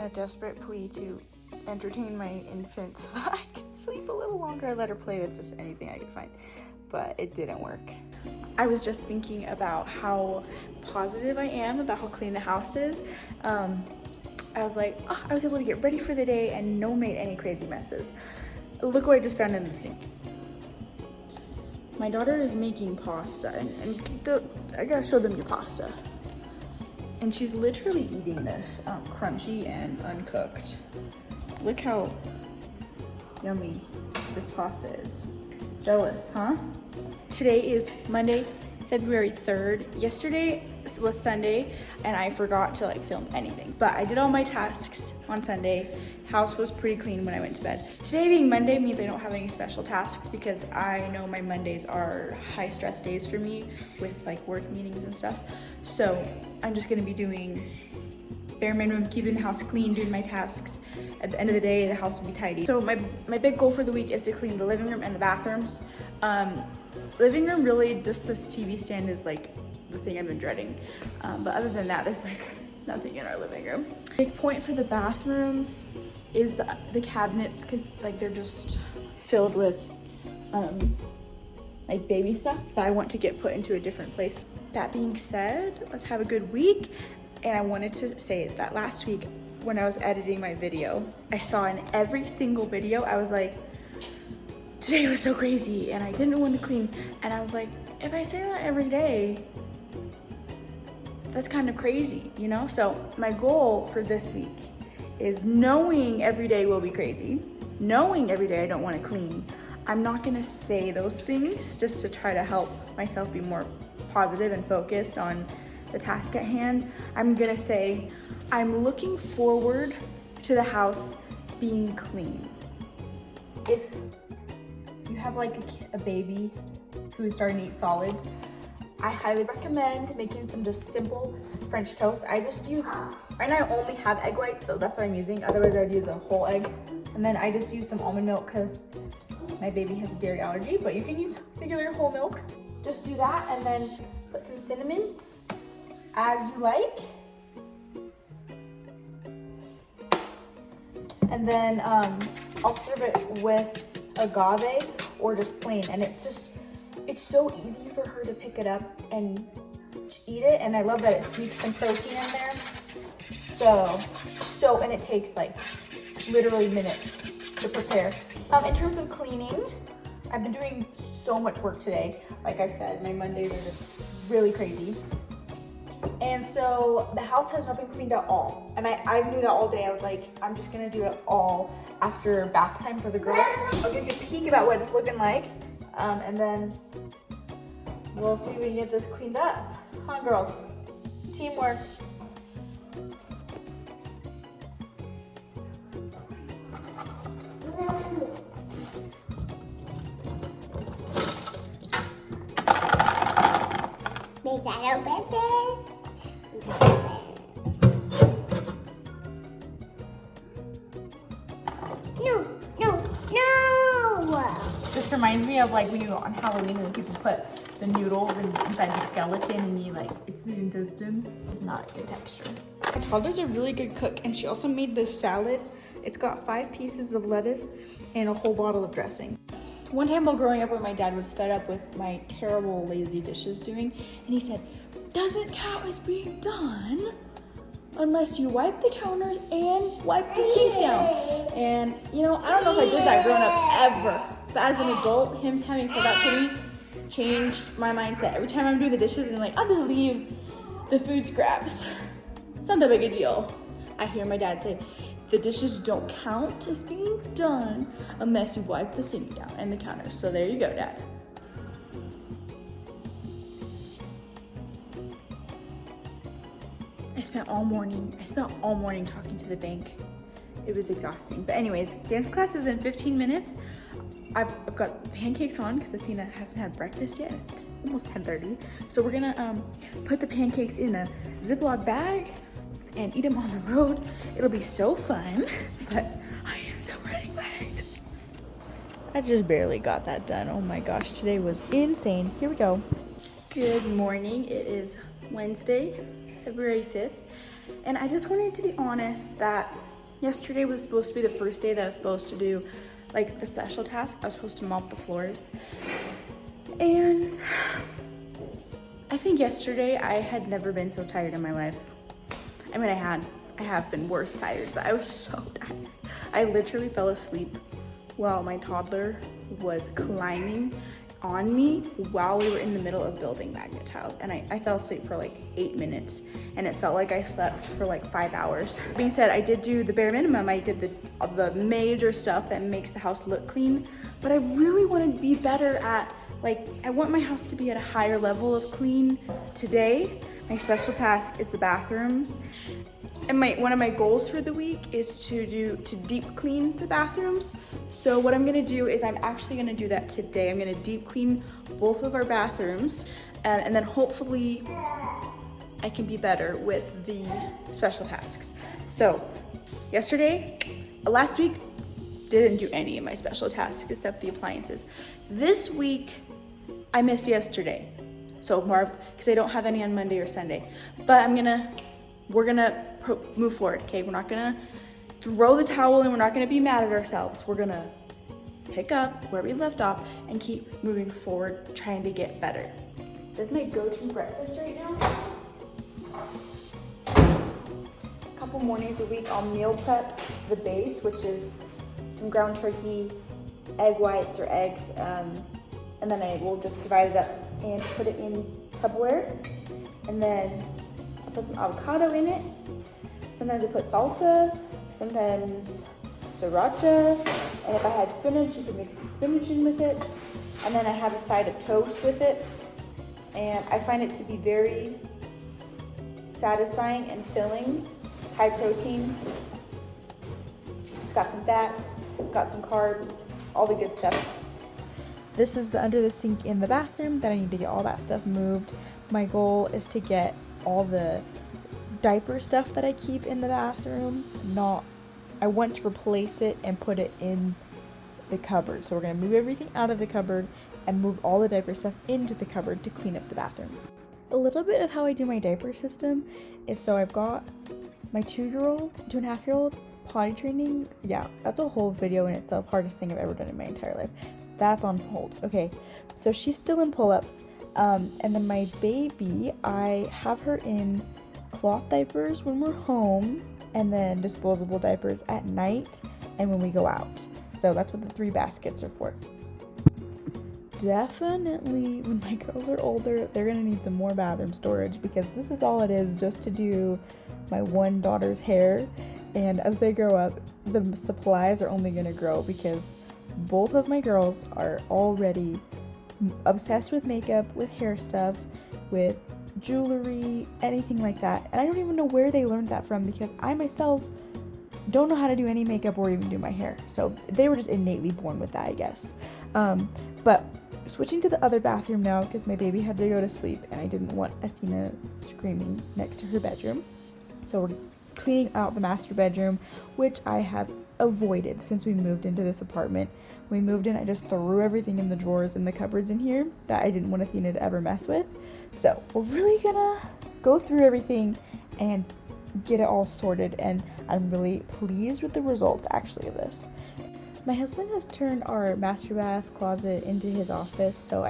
A desperate plea to entertain my infant so that I can sleep a little longer. I let her play with just anything I could find, but it didn't work. I was just thinking about how positive I am about how clean the house is. I was like, oh, I was able to get ready for the day and no one made any crazy messes. Look what I just found in the sink. My daughter is making pasta and I gotta show them your pasta. And she's literally eating this crunchy and uncooked. Look how yummy this pasta is. Jealous, huh? Today is Monday, February 3rd. Yesterday was Sunday and I forgot to film anything, but I did all my tasks on Sunday. House was pretty clean when I went to bed. Today being Monday means I don't have any special tasks because I know my Mondays are high stress days for me with work meetings and stuff. So I'm just gonna be doing bare minimum, keeping the house clean, doing my tasks. At the end of the day, the house will be tidy. So my big goal for the week is to clean the living room and the bathrooms. Living room, really just this TV stand is the thing I've been dreading. But other than that, there's nothing in our living room. Big point for the bathrooms is the cabinets, because they're just filled with baby stuff that I want to get put into a different place. That being said, let's have a good week. And I wanted to say that last week when I was editing my video, I saw in every single video, I was like, today was so crazy and I didn't want to clean. And I was like, if I say that every day, that's kind of crazy, you know? So my goal for this week is knowing every day will be crazy, knowing every day I don't want to clean. I'm not gonna say those things just to try to help myself be more positive and focused on the task at hand. I'm gonna say, I'm looking forward to the house being clean. If you have a baby who's starting to eat solids, I highly recommend making some just simple French toast. I just use, right now I only have egg whites, so that's what I'm using. Otherwise I'd use a whole egg. And then I just use some almond milk because my baby has a dairy allergy, but you can use regular whole milk. Just do that and then put some cinnamon as you like. And then I'll serve it with agave or just plain. And it's so easy for her to pick it up and eat it. And I love that it sneaks some protein in there. And it takes literally minutes to prepare. In terms of cleaning, I've been doing so much work today. Like I said, my Mondays are just really crazy. And so the house has not been cleaned at all. And I knew that all day. I was like, I'm just gonna do it all after bath time for the girls. I'll give you a peek about what it's looking like. And then we'll see if we can get this cleaned up. Huh, girls? Teamwork. Make that our business. No. This reminds me of when you on Halloween and people put the noodles inside the skeleton and you it's the intestines. It's not a good texture. My toddler's a really good cook and she also made this salad. It's got 5 pieces of lettuce and a whole bottle of dressing. One time while growing up when my dad was fed up with my terrible lazy dishes doing, and he said, doesn't count as being done unless you wipe the counters and wipe the sink down. And I don't know if I did that growing up ever, but as an adult, him having said that to me changed my mindset. Every time I'm doing the dishes and I'll just leave the food scraps. It's not that big a deal. I hear my dad say, the dishes don't count as being done unless you wipe the sink down and the counters. So there you go, Dad. I spent all morning talking to the bank. It was exhausting. But anyways, dance class is in 15 minutes. I've got pancakes on because Athena hasn't had breakfast yet. It's almost 10:30. So we're gonna put the pancakes in a Ziploc bag and eat them on the road. It'll be so fun, but I am so running late. I just barely got that done. Oh my gosh, today was insane. Here we go. Good morning. It is Wednesday, February 5th. And I just wanted to be honest that Yesterday was supposed to be the first day that I was supposed to do like the special task. I was supposed to mop the floors. And I think yesterday I had never been so tired in my life. I mean, I have been worse tired, but I was so tired. I literally fell asleep while my toddler was climbing on me while we were in the middle of building magnet tiles, and I fell asleep for like 8 minutes, and it felt like I slept for like 5 hours. That being said, I did do the bare minimum. I did the major stuff that makes the house look clean, but I really want to be better at, like, I want my house to be at a higher level of clean today. My special task is the bathrooms. And one of my goals for the week is to deep clean the bathrooms. So what I'm gonna do is I'm actually gonna do that today. I'm gonna deep clean both of our bathrooms, and then hopefully I can be better with the special tasks. So last week, didn't do any of my special tasks except the appliances. This week, I missed yesterday. So because I don't have any on Monday or Sunday, but we're gonna move forward, okay? We're not gonna throw the towel and we're not gonna be mad at ourselves. We're gonna pick up where we left off and keep moving forward, trying to get better. This is my go-to breakfast right now. A couple mornings a week, I'll meal prep the base, which is some ground turkey, egg whites or eggs, and then I will just divide it up and put it in Tupperware, and then I'll put some avocado in it. Sometimes I put salsa, sometimes sriracha, and if I had spinach, you could mix the spinach in with it. And then I have a side of toast with it, and I find it to be very satisfying and filling. It's high protein, it's got some fats, got some carbs, all the good stuff. This is the under the sink in the bathroom that I need to get all that stuff moved. My goal is to get all the diaper stuff that I keep in the bathroom. I want to replace it and put it in the cupboard. So we're gonna move everything out of the cupboard and move all the diaper stuff into the cupboard to clean up the bathroom. A little bit of how I do my diaper system is, so I've got my 2.5-year-old potty training. Yeah, that's a whole video in itself. Hardest thing I've ever done in my entire life. That's on hold. Okay, so she's still in pull-ups. And then my baby, I have her in cloth diapers when we're home, and then disposable diapers at night and when we go out. So that's what the 3 baskets are for. Definitely when my girls are older, they're gonna need some more bathroom storage, because this is all it is, just to do my one daughter's hair. And as they grow up, the supplies are only gonna grow, because both of my girls are already obsessed with makeup, with hair stuff, with jewelry, anything like that. And I don't even know where they learned that from, because I myself don't know how to do any makeup or even do my hair. So they were just innately born with that, I guess. But switching to the other bathroom now, because my baby had to go to sleep and I didn't want Athena screaming next to her bedroom. So we're cleaning out the master bedroom, which I have avoided since we moved into this apartment. When we moved in, I just threw everything in the drawers and the cupboards in here that I didn't want Athena to ever mess with. So we're really gonna go through everything and get it all sorted, and I'm really pleased with the results actually of this. My husband has turned our master bath closet into his office, so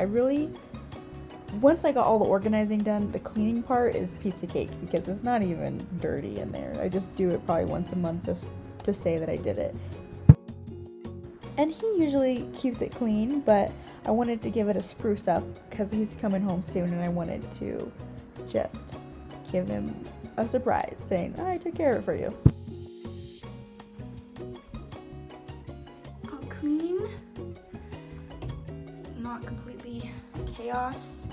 once I got all the organizing done, the cleaning part is piece of cake, because it's not even dirty in there. I just do it probably once a month just to say that I did it. And he usually keeps it clean, but I wanted to give it a spruce up because he's coming home soon, and I wanted to just give him a surprise saying, I took care of it for you. All clean, not completely chaos.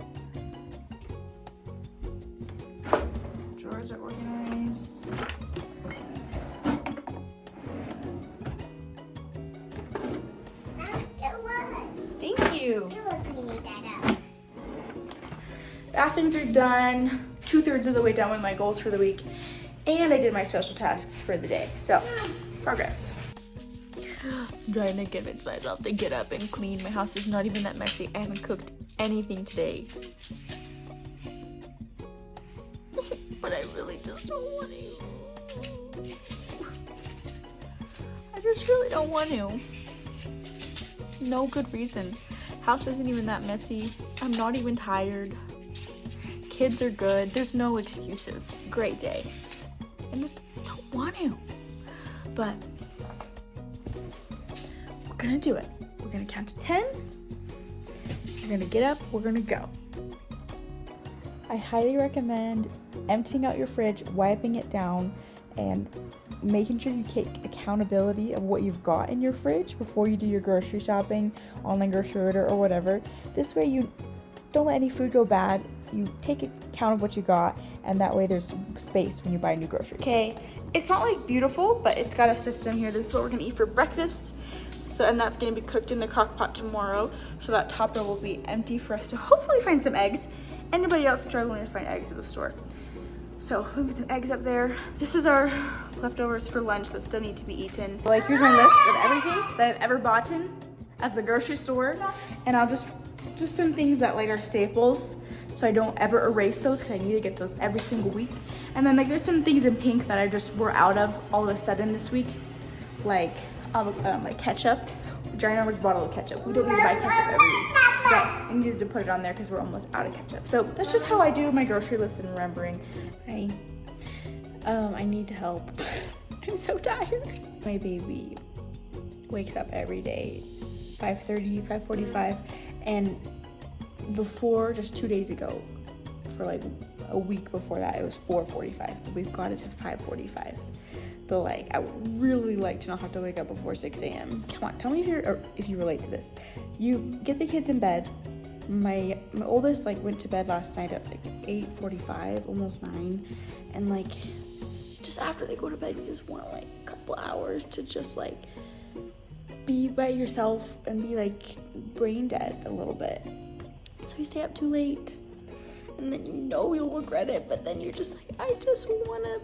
Drawers are organized. Thank you. Bathrooms are done, 2/3 of the way done with my goals for the week, and I did my special tasks for the day. So, progress. I'm trying to convince myself to get up and clean. My house is not even that messy. I haven't cooked anything today. But I really just don't want to. just really don't want to. No good reason. House isn't even that messy. I'm not even tired. Kids are good. There's no excuses. Great day. I just don't want to. But we're gonna do it. We're gonna count to 10. We're gonna get up. We're gonna go. I highly recommend emptying out your fridge, wiping it down, and making sure you take accountability of what you've got in your fridge before you do your grocery shopping, online grocery order, or whatever. This way you don't let any food go bad. You take account of what you got, and that way there's space when you buy new groceries. Okay, it's not like beautiful, but it's got a system here. This is what we're gonna eat for breakfast. So, and that's gonna be cooked in the crock pot tomorrow. So that topper will be empty for us to hopefully find some eggs. Anybody else struggling to find eggs at the store? So we'll get some eggs up there. This is our leftovers for lunch that still need to be eaten. Like, here's my list of everything that I've ever bought in at the grocery store. And I'll just some things that like are staples, so I don't ever erase those because I need to get those every single week. And then like there's some things in pink that I just were out of all of a sudden this week, like ketchup. Ginormous bottle of ketchup. We don't need to buy ketchup every week, but I needed to put it on there because we're almost out of ketchup. So that's just how I do my grocery list and remembering. I need help. I'm so tired. My baby wakes up every day 5:30, 5:45, and before, just 2 days ago, for like a week before that, it was 4:45, but we've got it to 5:45. But like, I would really like to not have to wake up before 6 a.m. Come on, tell me if you relate to this. You get the kids in bed. My oldest like went to bed last night at like 8:45, almost 9, and like just after they go to bed, you just want like a couple hours to just like be by yourself and be like brain dead a little bit. So you stay up too late, and then you know you'll regret it, but then you're just like, I just want to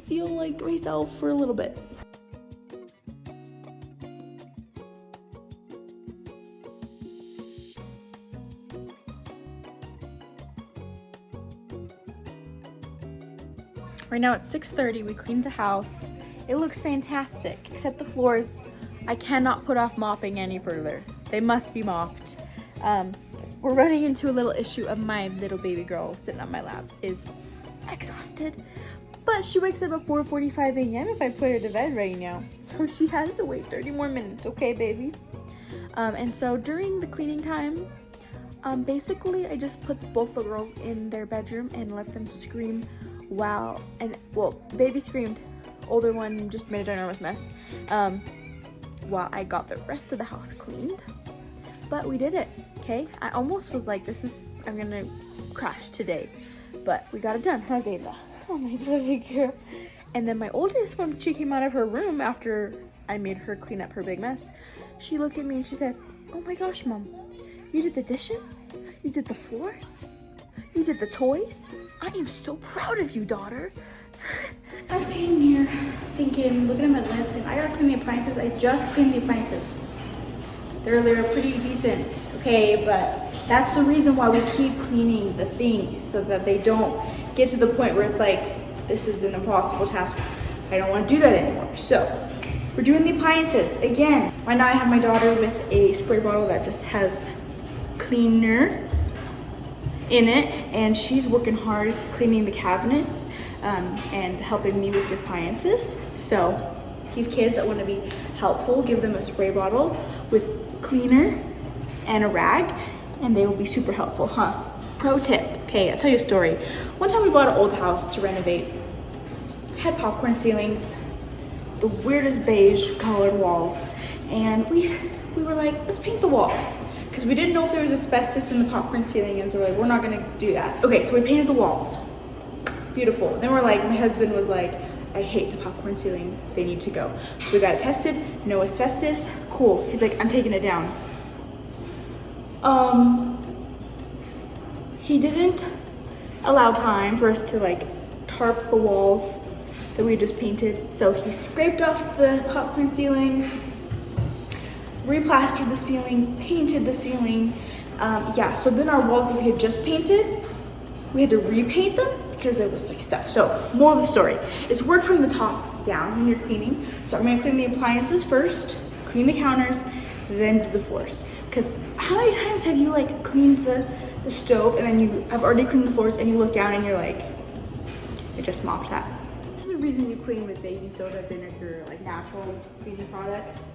feel like myself for a little bit. Right now it's 6:30. We cleaned the house. It looks fantastic, except the floors. I cannot put off mopping any further. They must be mopped. We're running into a little issue of my little baby girl sitting on my lap is exhausted. But she wakes up at 4:45 a.m. if I put her to bed right now. So she has to wait 30 more minutes, okay, baby? And so during the cleaning time, basically I just put both the girls in their bedroom and let them scream baby screamed. Older one just made a ginormous mess while I got the rest of the house cleaned. But we did it, okay? I almost was like, I'm gonna crash today. But we got it done, huh, Zayla? Oh, my baby girl. And then my oldest, when she came out of her room after I made her clean up her big mess, she looked at me and she said, oh my gosh, Mom, you did the dishes? You did the floors? You did the toys? I am so proud of you, daughter. I was sitting here thinking, looking at my list, and I gotta clean the appliances. I just cleaned the appliances. They're pretty decent, okay? But that's the reason why we keep cleaning the things, so that they don't get to the point where it's like, this is an impossible task. I don't want to do that anymore. So we're doing the appliances again. Right now I have my daughter with a spray bottle that just has cleaner in it, and she's working hard cleaning the cabinets and helping me with the appliances. So you kids that want to be helpful, give them a spray bottle with cleaner and a rag, and they will be super helpful, huh? Pro tip. Okay, I'll tell you a story. One time we bought an old house to renovate. Had popcorn ceilings, the weirdest beige colored walls, and we were like, let's paint the walls, because we didn't know if there was asbestos in the popcorn ceiling, and so we're like, we're not gonna do that. Okay, so we painted the walls. Beautiful. Then we're like, my husband was like, I hate the popcorn ceiling, they need to go. So we got it tested, no asbestos, cool. He's like, I'm taking it down. He didn't allow time for us to like tarp the walls that we just painted. So he scraped off the popcorn ceiling, replastered the ceiling, painted the ceiling. So then our walls that we had just painted, we had to repaint them because it was like stuff. So moral of the story, it's work from the top, down when you're cleaning. So I'm gonna clean the appliances first, clean the counters, then do the floors. Because how many times have you like cleaned the stove and then you have already cleaned the floors and you look down and you're like, I just mopped that. This is the reason you clean with baking soda, vinegar, like natural cleaning products.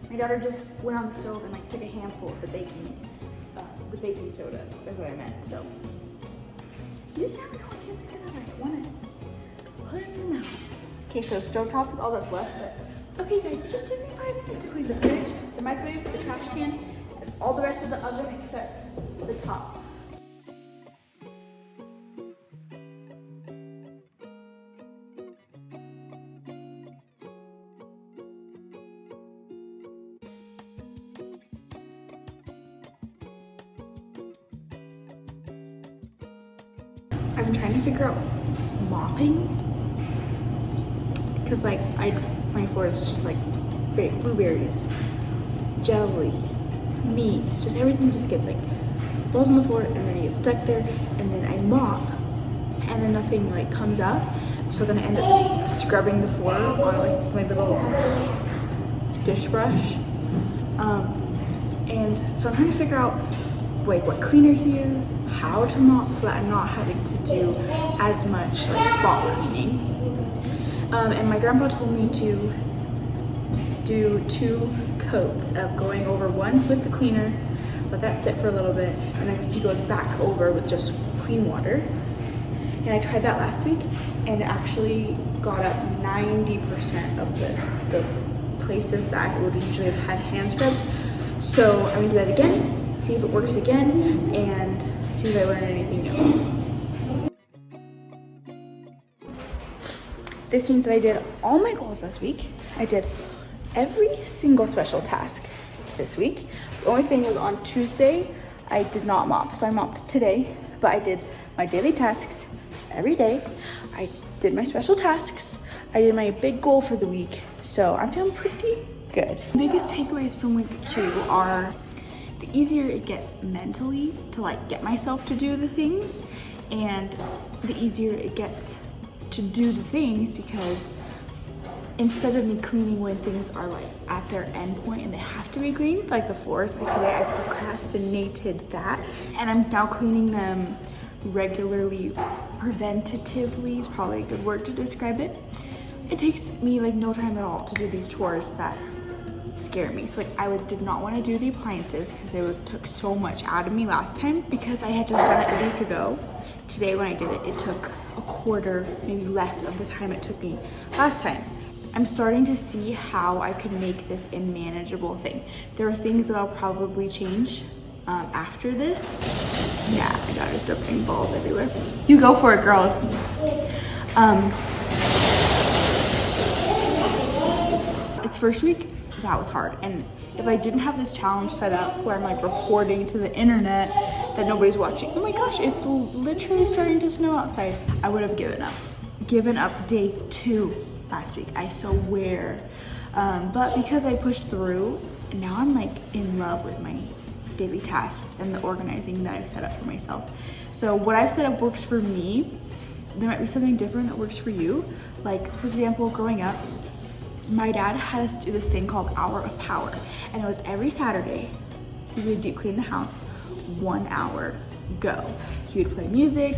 My daughter just went on the stove and like took a handful of the baking soda. That's what I meant. So you just never know what kids are gonna like want to put in their mouths. Okay, so stovetop is all that's left. But okay, guys, it just took me 5 minutes to clean the fridge, the microwave, the trash can, and all the rest of the oven except the top. I've been trying to figure out mopping because like my floor is just like blueberries, jelly, meat, just everything just gets like falls on the floor and then it gets stuck there, and then I mop and then nothing like comes up, so then I end up just scrubbing the floor on like my little dish brush, and so I'm trying to figure out like what cleaner to use, how to mop so that I'm not having to do as much like spot cleaning. And my grandpa told me to do 2 coats of going over once with the cleaner, let that sit for a little bit, and then he goes back over with just clean water. And I tried that last week and it actually got up 90% of the places that I would usually have had hand scrubbed. So I'm gonna do that again, see if it works again, and see if I learn anything new. This means that I did all my goals this week. I did every single special task this week. The only thing was on Tuesday, I did not mop, so I mopped today, but I did my daily tasks every day. I did my special tasks. I did my big goal for the week, so I'm feeling pretty good. The biggest takeaways from week 2 are the easier it gets mentally to like get myself to do the things, and the easier it gets to do the things because instead of me cleaning when things are like at their end point and they have to be cleaned, like the floors, like today I procrastinated that, and I'm now cleaning them regularly, preventatively is probably a good word to describe it. It takes me like no time at all to do these chores that scare me. So like I did not want to do the appliances because they took so much out of me last time because I had just done it a week ago. Today when I did it, it took a quarter, maybe less of the time it took me last time. I'm starting to see how I could make this a manageable thing. There are things that I'll probably change after this. Yeah, my daughter's still putting balls everywhere. You go for it, girl. Like first week, that was hard. And if I didn't have this challenge set up where I'm like reporting to the internet that nobody's watching, oh my gosh, it's literally starting to snow outside, I would have given up. Given up day 2 last week, I swear. But because I pushed through, now I'm like in love with my daily tasks and the organizing that I've set up for myself. So what I've set up works for me. There might be something different that works for you. Like for example, growing up, my dad had us do this thing called Hour of Power, and it was every Saturday he would deep clean the house, 1 hour, go. He would play music,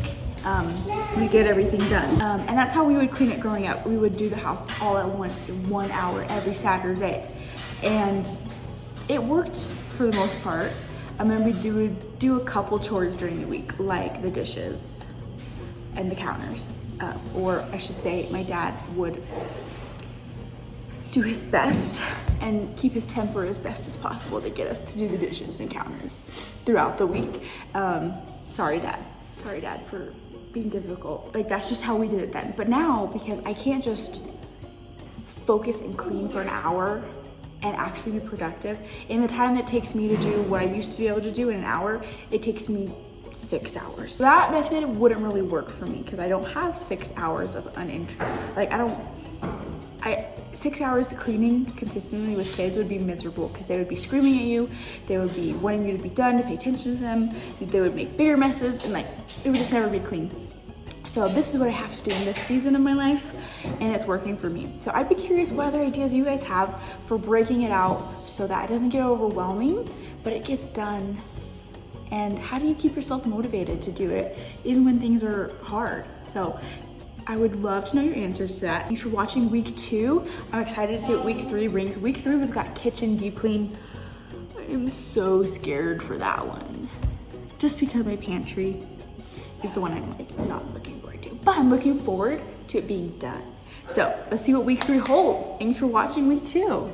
we get everything done. And that's how we would clean it growing up. We would do the house all at once in 1 hour every Saturday. And it worked for the most part. I remember we would do a couple chores during the week, like the dishes and the counters. Or I should say my dad would do his best and keep his temper as best as possible to get us to do the dishes and counters throughout the week. Sorry dad for being difficult. Like that's just how we did it then. But now, because I can't just focus and clean for an hour and actually be productive, in the time that it takes me to do what I used to be able to do in an hour, it takes me 6 hours. So that method wouldn't really work for me because I don't have 6 hours of like 6 hours of cleaning consistently with kids would be miserable because they would be screaming at you, they would be wanting you to be done, to pay attention to them, they would make bigger messes, and like it would just never be clean. So this is what I have to do in this season of my life, and it's working for me. So I'd be curious what other ideas you guys have for breaking it out so that it doesn't get overwhelming, but it gets done. And how do you keep yourself motivated to do it even when things are hard? So I would love to know your answers to that. Thanks for watching week 2. I'm excited to see what week 3 brings. Week 3, we've got kitchen deep clean. I'm so scared for that one. Just because my pantry is the one I'm like not looking forward to. But I'm looking forward to it being done. So let's see what week 3 holds. Thanks for watching week 2.